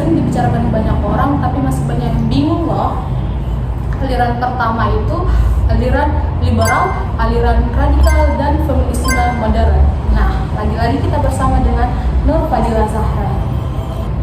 sering dibicarakan banyak orang, tapi masih banyak yang bingung loh. Aliran pertama itu aliran liberal, aliran radikal, dan feminisme modern. Nah, lagi-lagi kita bersama dengan Nur Fadila Zahra.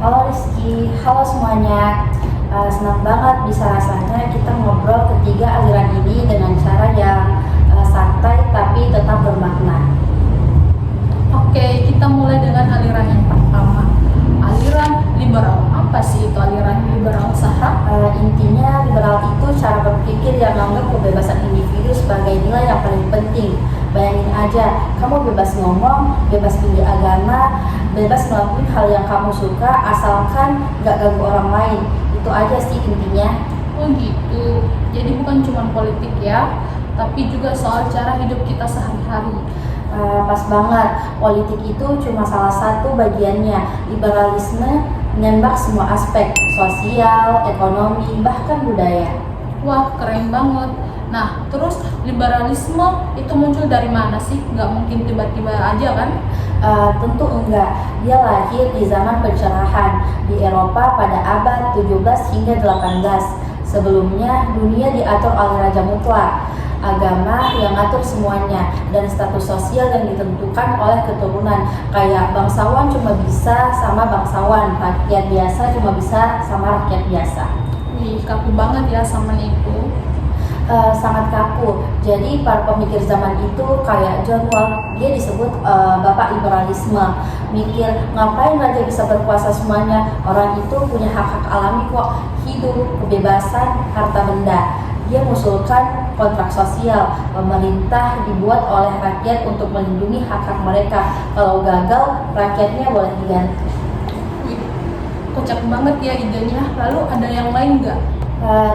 Halo Rizky, halo semuanya. Senang banget bisa rasanya kita ngobrol ketiga aliran ini dengan cara yang santai tapi tetap bermakna. Oke, kita mulai dengan aliran yang pertama, aliran liberal. Apa sih itu aliran liberal, Zahra? Intinya liberal itu cara berpikir yang menganggap kebebasan individu sebagai nilai yang paling penting. Bayangin aja, kamu bebas ngomong, bebas pilih agama, bebas melakukan hal yang kamu suka asalkan gak ganggu orang lain. Itu aja sih intinya. Oh gitu, jadi bukan cuma politik ya, tapi juga soal cara hidup kita sehari-hari. Pas banget, politik itu cuma salah satu bagiannya. Liberalisme menembak semua aspek, sosial, ekonomi, bahkan budaya. Wah, keren banget. Nah, terus liberalisme itu muncul dari mana sih? Nggak mungkin tiba-tiba aja kan? Tentu enggak. Dia lahir di zaman pencerahan di Eropa pada abad 17 hingga 18. Sebelumnya, dunia diatur oleh raja mutlak, agama yang ngatur semuanya, dan status sosial yang ditentukan oleh keturunan. Kayak bangsawan cuma bisa sama bangsawan, rakyat biasa cuma bisa sama rakyat biasa. Wih, kaku banget ya sama itu. Sangat kaku. Jadi para pemikir zaman itu kayak John Locke, dia disebut bapak liberalisme. Mikir ngapain raja bisa berkuasa semuanya, orang itu punya hak-hak alami kok, hidup, kebebasan, harta benda. Dia mengusulkan kontrak sosial, pemerintah dibuat oleh rakyat untuk melindungi hak-hak mereka. Kalau gagal, rakyatnya boleh diganti. Wih, kocak banget ya idenya. Lalu ada yang lain nggak?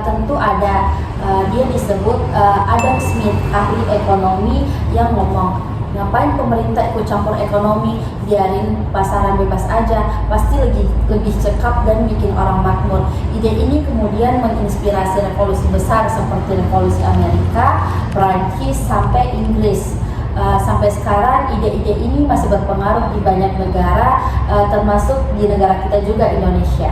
Tentu ada. Dia disebut Adam Smith, ahli ekonomi, yang ngomong, ngapain pemerintah ikut campur ekonomi, biarin pasaran bebas aja, pasti lebih cekap dan bikin orang makmur. Ide ini kemudian menginspirasi revolusi besar seperti revolusi Amerika, Prancis, sampai Inggris. Sampai sekarang ide-ide ini masih berpengaruh di banyak negara, termasuk di negara kita juga, Indonesia.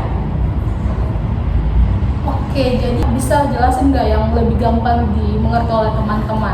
Oke, jadi bisa jelasin nggak yang lebih gampang dimengerti oleh teman-teman?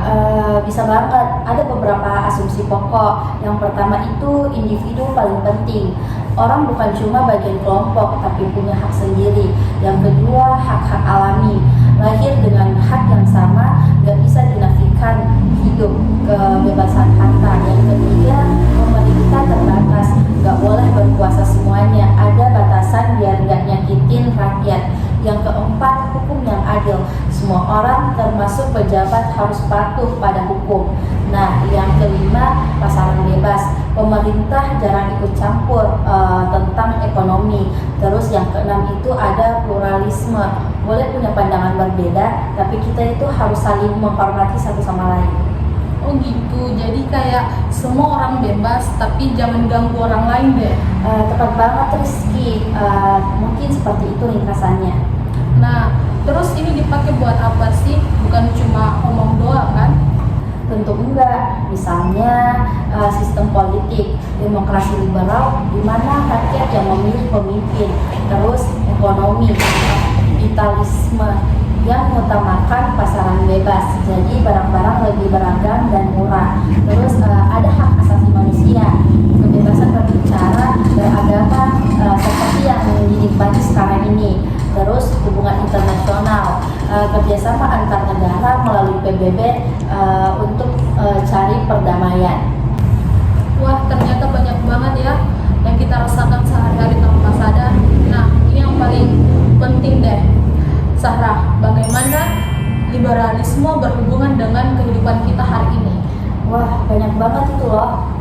Bisa banget. Ada beberapa asumsi pokok. Yang pertama itu individu paling penting. Orang bukan cuma bagian kelompok, tapi punya hak sendiri. Yang kedua, hak-hak alami. Lahir dengan hak yang sama, gak bisa dinafikan. Hidup, kebebasan harta. Yang ketiga, pemerintah terbatas, gak boleh berkuasa semuanya. Ada batasan biar gak nyakitin rakyat. Yang keempat, hukum yang adil. Semua orang termasuk pejabat harus patuh pada hukum. Nah, yang kelima, pasaran bebas. Pemerintah jarang ikut campur tentang ekonomi. Terus yang keenam itu ada pluralisme. Boleh punya pandangan berbeda, tapi kita itu harus saling menghormati satu sama lain. Oh gitu, jadi kayak semua orang bebas, tapi jangan ganggu orang lain deh. Tepat banget Rizky. Mungkin seperti itu ringkasannya. Nah, terus ini dipakai buat apa sih? Bukan cuma ngomong doang kan? Tentu enggak. Misalnya sistem politik, demokrasi liberal di mana rakyat yang memilih pemimpin. Terus ekonomi, kapitalisme yang mengutamakan pasaran bebas. Jadi barang-barang lebih beragam dan murah. Terus ada hak asasi manusia, kebebasan berbicara, beragama seperti yang dinikmati sekarang ini. Terus hubungan internasional, kerjasama antar negara melalui PBB untuk cari perdamaian. Wah, ternyata banyak banget ya yang kita rasakan sehari-hari tanpa sadar. Nah, ini yang paling penting deh, Zahra, bagaimana liberalisme berhubungan dengan kehidupan kita hari ini? Wah, banyak banget itu loh.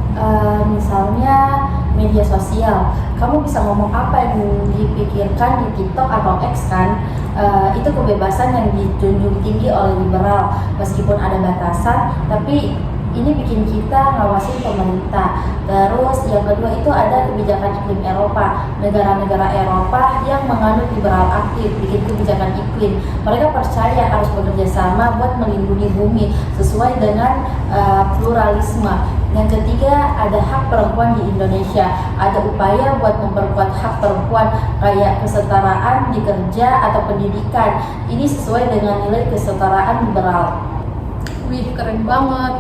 Misalnya media sosial, kamu bisa ngomong apa yang dipikirkan di TikTok atau X kan. Itu kebebasan yang dijunjung tinggi oleh liberal. Meskipun ada batasan, tapi Ini bikin kita ngawasin pemerintah. Terus yang kedua itu ada kebijakan iklim Eropa. Negara-negara Eropa yang menganut liberal aktif bikin kebijakan iklim. Mereka percaya harus bekerja sama buat melindungi bumi sesuai dengan pluralisme. Yang ketiga ada hak perempuan di Indonesia. Ada upaya buat memperkuat hak perempuan kayak kesetaraan di kerja atau pendidikan. Ini sesuai dengan nilai kesetaraan liberal. Wih, keren banget.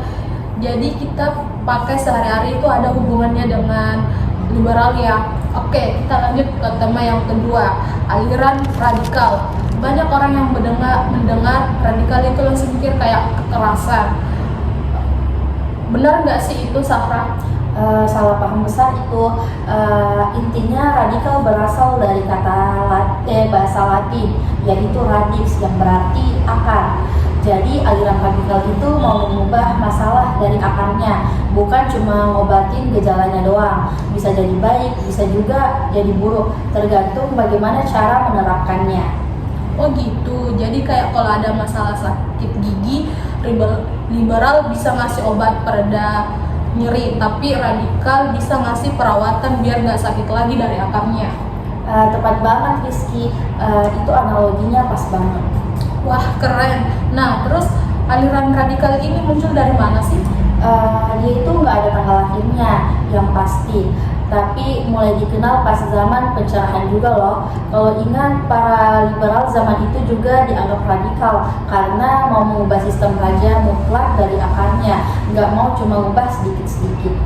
Jadi kita pakai sehari-hari itu ada hubungannya dengan liberal ya. Oke, kita lanjut ke tema yang kedua, aliran radikal. Banyak orang yang mendengar radikal itu langsung mikir kayak kekerasan. Benar nggak sih itu, Safra? Salah paham besar itu. Intinya radikal berasal dari kata bahasa Latin, yaitu radix yang berarti akar. Jadi aliran radikal itu mau mengubah masalah dari akarnya, bukan cuma ngobatin gejalanya doang. Bisa jadi baik, bisa juga jadi buruk, tergantung bagaimana cara menerapkannya. Oh gitu, jadi kayak kalau ada masalah sakit gigi, liberal bisa ngasih obat pereda nyeri, tapi radikal bisa ngasih perawatan biar nggak sakit lagi dari akarnya. Tepat banget Rizky, itu analoginya pas banget. Wah, keren. Nah, terus aliran radikal ini muncul dari mana sih? Dia itu nggak ada tanggal lahirnya yang pasti, tapi mulai dikenal pas zaman pencerahan juga loh. Kalau ingat, para liberal zaman itu juga dianggap radikal karena mau mengubah sistem raja mutlak dari akarnya, nggak mau cuma mengubah sedikit-sedikit.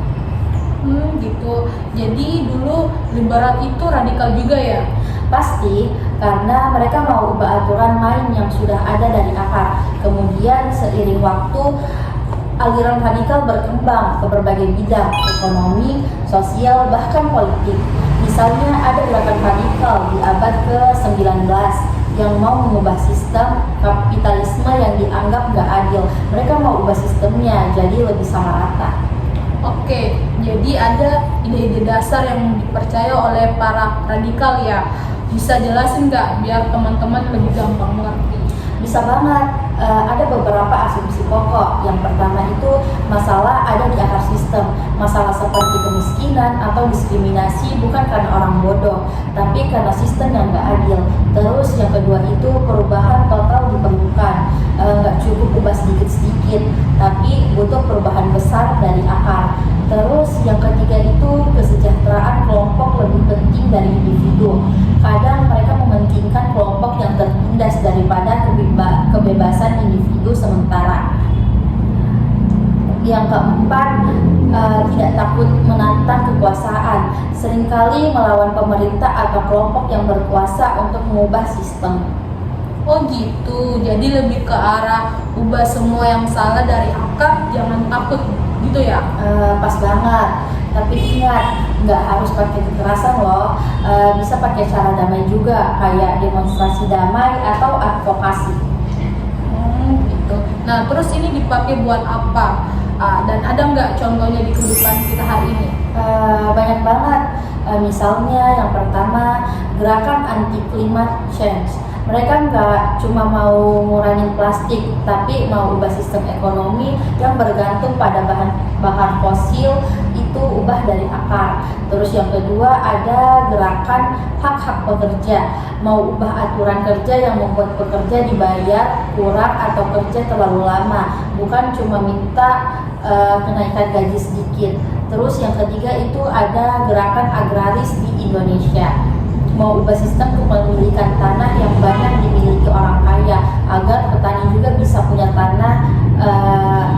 Gitu. Jadi dulu liberal itu radikal juga ya? Pasti, karena mereka mau ubah aturan main yang sudah ada dari akar. Kemudian seiring waktu, aliran radikal berkembang ke berbagai bidang, ekonomi, sosial, bahkan politik. Misalnya ada gerakan radikal di abad ke-19 yang mau mengubah sistem kapitalisme yang dianggap gak adil. Mereka mau ubah sistemnya jadi lebih sama rata. Oke, jadi ada ide-ide dasar yang dipercaya oleh para radikal ya. Bisa jelasin nggak biar teman-teman lebih gampang mengerti? Bisa banget. Ada beberapa asumsi pokok. Yang pertama itu masalah ada di akar sistem. Masalah seperti kemiskinan atau diskriminasi bukan karena orang bodoh, tapi karena sistem yang gak adil. Terus yang kedua itu perubahan total diperlukan. Gak cukup ubah sedikit-sedikit, tapi butuh perubahan besar dari akar. Terus yang ketiga itu kesejahteraan kelompok lebih penting dari individu. Kadang mereka mementingkan kelompok yang tertindas daripada kebebasan individu sementara. Yang keempat, tidak takut menantang kekuasaan. Seringkali melawan pemerintah atau kelompok yang berkuasa untuk mengubah sistem. Oh gitu, jadi lebih ke arah ubah semua yang salah dari akar, jangan takut gitu ya? Pas banget. Tapi ingat, nggak harus pakai kekerasan loh. Bisa pakai cara damai juga, kayak demonstrasi damai atau advokasi. Gitu. Nah, terus ini dipakai buat apa? Dan ada nggak contohnya di kehidupan kita hari ini? Banyak banget. Misalnya yang pertama, gerakan anti climate change. Mereka nggak cuma mau ngurangin plastik, tapi mau ubah sistem ekonomi yang bergantung pada bahan fosil itu ubah dari akar. Terus yang kedua ada gerakan hak-hak pekerja, mau ubah aturan kerja yang membuat pekerja dibayar kurang atau kerja terlalu lama, bukan cuma minta kenaikan gaji sedikit. Terus yang ketiga itu ada gerakan agraris di Indonesia, mau ubah sistem kepemilikan tanah yang banyak dimiliki orang kaya agar petani juga bisa punya tanah.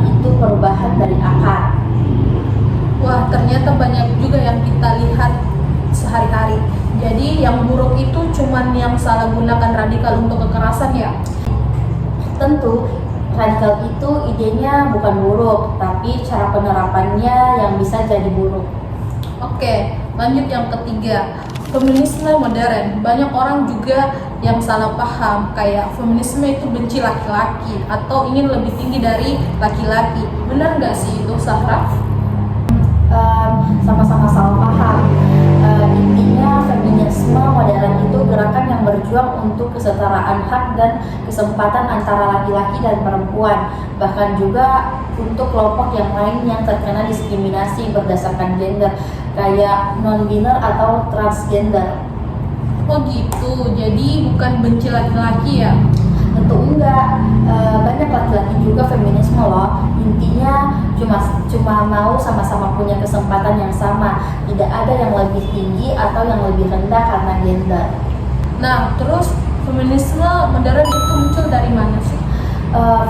Itu perubahan dari akar. Wah, ternyata banyak juga yang kita lihat sehari-hari. Jadi yang buruk itu cuman yang salah gunakan radikal untuk kekerasan ya? Tentu, radikal itu idenya bukan buruk, tapi cara penerapannya yang bisa jadi buruk. Oke, lanjut yang ketiga, feminisme modern. Banyak orang juga yang salah paham, kayak feminisme itu benci laki-laki atau ingin lebih tinggi dari laki-laki. Benar nggak sih itu, Sahra? Sama-sama salah paham. Intinya feminisme modern itu gerakan yang berjuang untuk kesetaraan hak dan kesempatan antara laki-laki dan perempuan, bahkan juga untuk kelompok yang lain yang terkena diskriminasi berdasarkan gender, kayak non-biner atau transgender. Oh gitu, jadi bukan benci laki-laki ya? Tentu enggak, banyak laki-laki juga feminisme loh. Intinya cuma mau sama-sama punya kesempatan yang sama, tidak ada yang lebih tinggi atau yang lebih rendah karena gender. Nah, terus feminisme modern itu muncul dari mana sih?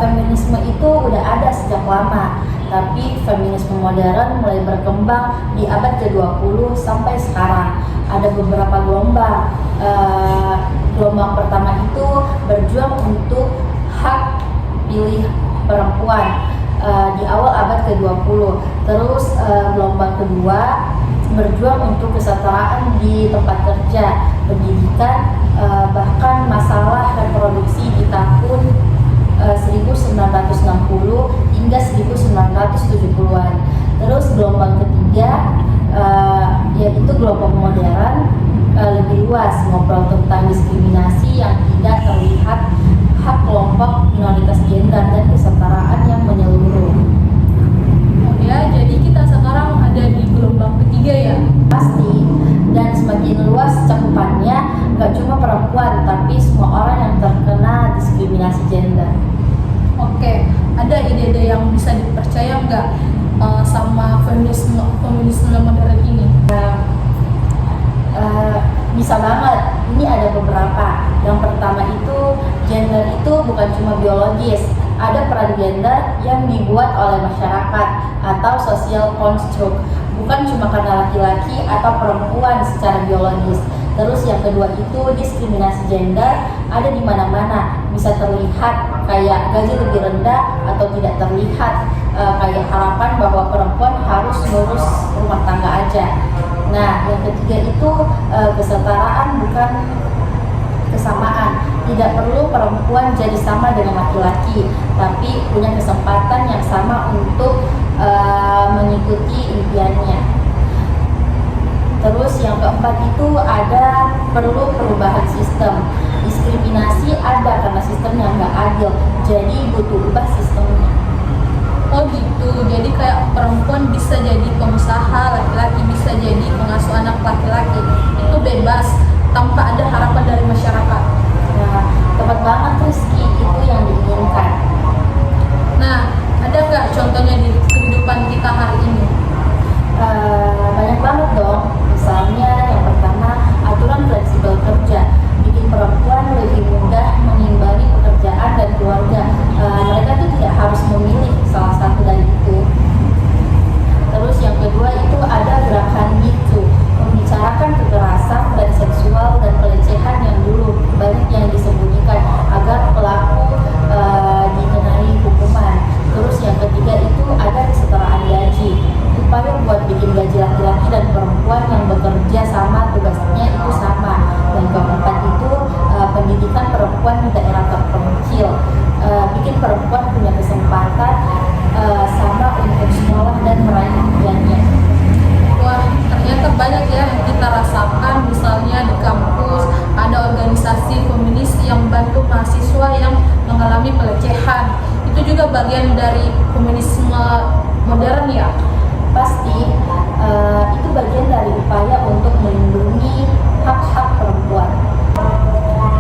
Feminisme itu udah ada sejak lama, tapi feminisme modern mulai berkembang di abad ke-20 sampai sekarang. Ada beberapa gelombang. Gelombang pertama itu berjuang untuk hak pilih perempuan di awal abad ke-20. Terus gelombang kedua berjuang untuk kesetaraan di tempat kerja, pendidikan, bahkan masalah reproduksi di tahun 1960 hingga 1970-an. Terus gelombang ketiga yaitu gelombang modern, lebih luas, ngobrol tentang diskriminasi yang tidak terlihat, hak kelompok minoritas gender dan kesetaraan yang menyeluruh. Oh ya, jadi kita sekarang ada di gelombang ketiga ya? Pasti, dan semakin luas cakupannya, gak cuma perempuan tapi semua orang yang terkena diskriminasi gender. Oke, ada ide-ide yang bisa dipercaya nggak sama feminisme modern ini? Bisa banget, ini ada beberapa. Yang pertama itu, gender itu bukan cuma biologis, ada peran gender yang dibuat oleh masyarakat atau social construct, bukan cuma karena laki-laki atau perempuan secara biologis. Terus yang kedua itu, diskriminasi gender ada di mana-mana, bisa terlihat kayak gaji lebih rendah atau tidak terlihat, kayak harapan bahwa perempuan harus ngurus rumah tangga aja. Nah, yang ketiga itu kesetaraan bukan kesamaan. Tidak perlu perempuan jadi sama dengan laki-laki, tapi punya kesempatan yang sama untuk mengikuti impiannya. Terus yang keempat itu ada perlu perubahan sistem. Diskriminasi ada karena sistemnya nggak adil, jadi butuh ubah sistemnya. Oh gitu, jadi kayak perempuan bisa jadi pengusaha, laki-laki bisa jadi pengasuh anak laki-laki. Itu bebas, tanpa ada harapan dari masyarakat. Nah, tepat banget Rizky, itu yang diinginkan. Nah, ada nggak contohnya di kehidupan kita hari ini? Banyak banget dong. Misalnya yang pertama, aturan fleksibel kerja bikin perempuan lebih mudah mengimbangi pekerjaan dan keluarga. Mereka tuh tidak harus memilih salah satu dari itu. Terus yang kedua itu ada gerakan Me Too, membicarakan kekerasan dan seksual dan pelecehan yang dulu banyak yang disembunyikan agar pelaku dikenai hukuman. Terus yang ketiga itu ada kesetaraan gaji, upaya buat bikin gaji laki-laki dan perempuan yang bekerja sama, tugasnya itu sama. Dan keempat itu pendidikan perempuan di daerah terpencil, bikin perempuan punya kesempatan sama untuk sekolah dan meraih impiannya. Wah, ternyata banyak ya yang kita rasakan. Misalnya di kampus ada organisasi feminis yang bantu mahasiswa yang mengalami pelecehan. Itu juga bagian dari feminisme modern ya? Pasti, itu bagian dari upaya untuk melindungi hak-hak perempuan.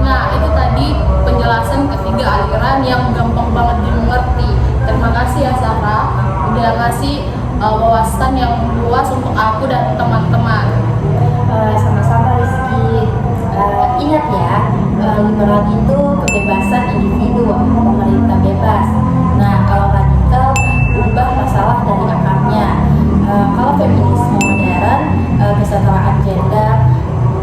Nah, itu tadi penjelasan ketiga aliran yang gampang banget dimengerti. Terima kasih ya Sarah, udah ngasih wawasan yang luas untuk aku dan teman-teman. Sama-sama Rizky. Ingat ya, liberal itu kebebasan individu, pemerintah bebas. Nah, kalau radikal, ubah masalah dari akarnya. Kalau feminisme modern, kesetaraan gender,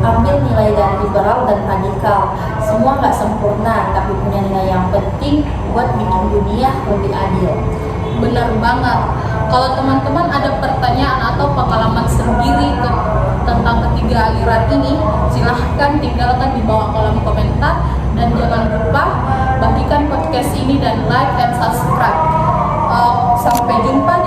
ambil nilai dari liberal dan radikal. Semua nggak sempurna, tapi punya nilai yang penting buat bikin dunia lebih adil. Benar banget. Kalau teman-teman ada pertanyaan atau pengalaman sendiri tentang ketiga aliran ini, silahkan tinggalkan di bawah kolom komentar. Dan jangan lupa bagikan podcast ini dan like dan subscribe. Sampai jumpa di